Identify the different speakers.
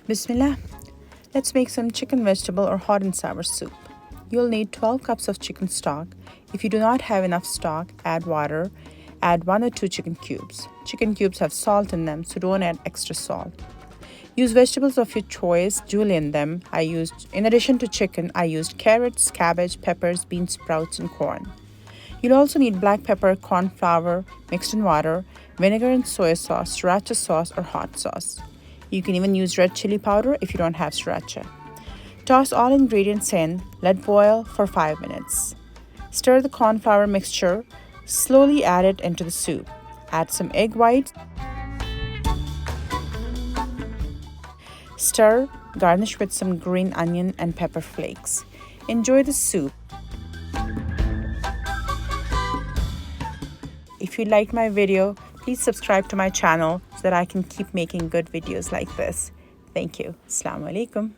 Speaker 1: Bismillah. Let's make some chicken vegetable or hot and sour soup. You'll need 12 cups of chicken stock. If you do not have enough stock, add water. Add 1 or 2 chicken cubes. Chicken cubes have salt in them, so don't add extra salt. Use vegetables of your choice, julienne them. In addition to chicken, I used carrots, cabbage, peppers, bean sprouts, and corn. You'll also need black pepper, corn flour mixed in water, vinegar and soy sauce, sriracha sauce, or hot sauce. You can even use red chili powder if you don't have sriracha. Toss all ingredients in, let boil for 5 minutes. Stir the corn flour mixture, slowly add it into the soup. Add some egg whites. Stir, garnish with some green onion and pepper flakes. Enjoy the soup. If you liked my video, please subscribe to my channel so that I can keep making good videos like this. Thank you. Assalamu alaikum.